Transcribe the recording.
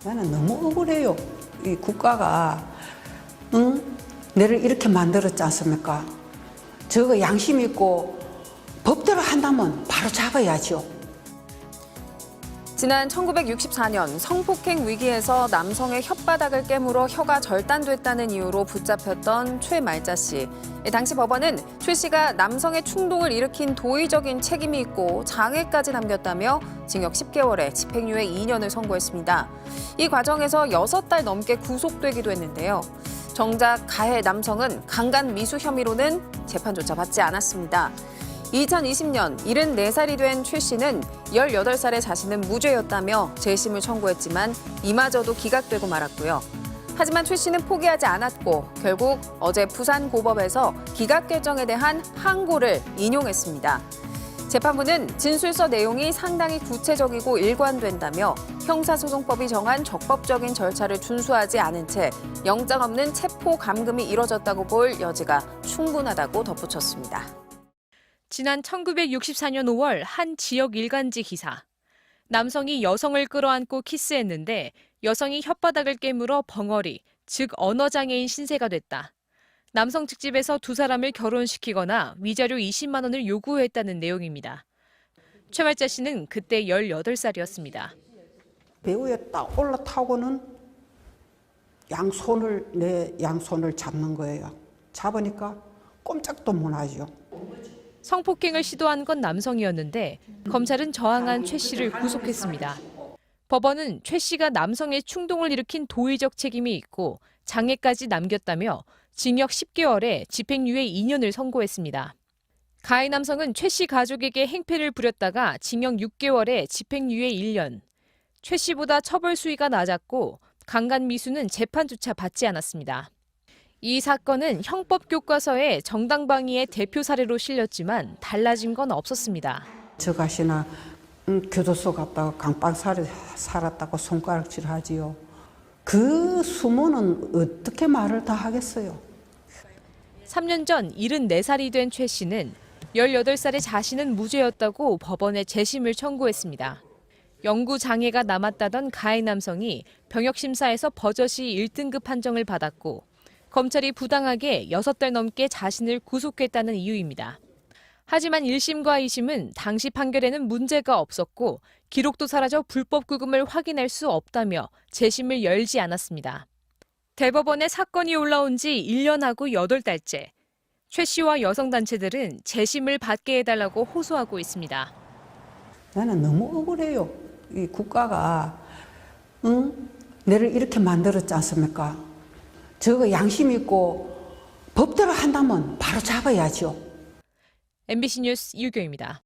나는 너무 억울해요. 이 국가가 내를 이렇게 만들었지 않습니까? 저거 양심 있고 법대로 한다면 바로 잡아야죠. 지난 1964년 성폭행 위기에서 남성의 혓바닥을 깨물어 혀가 절단됐다는 이유로 붙잡혔던 최말자 씨. 당시 법원은 최 씨가 남성의 충동을 일으킨 도의적인 책임이 있고 장애까지 남겼다며 징역 10개월에 집행유예 2년을 선고했습니다. 이 과정에서 6달 넘게 구속되기도 했는데요. 정작 가해 남성은 강간 미수 혐의로는 재판조차 받지 않았습니다. 2020년 74살이 된 최 씨는 18살의 자신은 무죄였다며 재심을 청구했지만 이마저도 기각되고 말았고요. 하지만 최 씨는 포기하지 않았고 결국 어제 부산고법에서 기각 결정에 대한 항고를 인용했습니다. 재판부는 진술서 내용이 상당히 구체적이고 일관된다며 형사소송법이 정한 적법적인 절차를 준수하지 않은 채 영장 없는 체포 감금이 이뤄졌다고 볼 여지가 충분하다고 덧붙였습니다. 지난 1964년 5월 한 지역 일간지 기사. 남성이 여성을 끌어안고 키스했는데 여성이 혓바닥을 깨물어 벙어리, 즉 언어장애인 신세가 됐다. 남성 측집에서 두 사람을 결혼시키거나 위자료 20만 원을 요구했다는 내용입니다. 최말자 씨는 그때 18살이었습니다. 배우에 딱 올라타고는 내 양손을 잡는 거예요. 잡으니까 꼼짝도 못 하죠. 성폭행을 시도한 건 남성이었는데 검찰은 저항한 최 씨를 구속했습니다. 법원은 최 씨가 남성의 충동을 일으킨 도의적 책임이 있고 장애까지 남겼다며 징역 10개월에 집행유예 2년을 선고했습니다. 가해 남성은 최 씨 가족에게 행패를 부렸다가 징역 6개월에 집행유예 1년. 최 씨보다 처벌 수위가 낮았고 강간 미수는 재판조차 받지 않았습니다. 이 사건은 형법교과서에 정당방위의 대표 사례로 실렸지만 달라진 건 없었습니다. 저 가시나 교도소 갔다가 강박살이 살았다고 손가락질 하지요. 그 수모는 어떻게 말을 다 하겠어요. 3년 전 74살이 된 최 씨는 18살의 자신은 무죄였다고 법원에 재심을 청구했습니다. 영구 장애가 남았다던 가해 남성이 병역심사에서 버젓이 1등급 판정을 받았고 검찰이 부당하게 6달 넘게 자신을 구속했다는 이유입니다. 하지만 1심과 2심은 당시 판결에는 문제가 없었고 기록도 사라져 불법 구금을 확인할 수 없다며 재심을 열지 않았습니다. 대법원에 사건이 올라온 지 1년하고 8달째. 최 씨와 여성단체들은 재심을 받게 해달라고 호소하고 있습니다. 나는 너무 억울해요. 이 국가가 내를 이렇게 만들었지 않습니까? 저거 양심 있고 법대로 한다면 바로 잡아야죠. MBC 뉴스 유교입니다.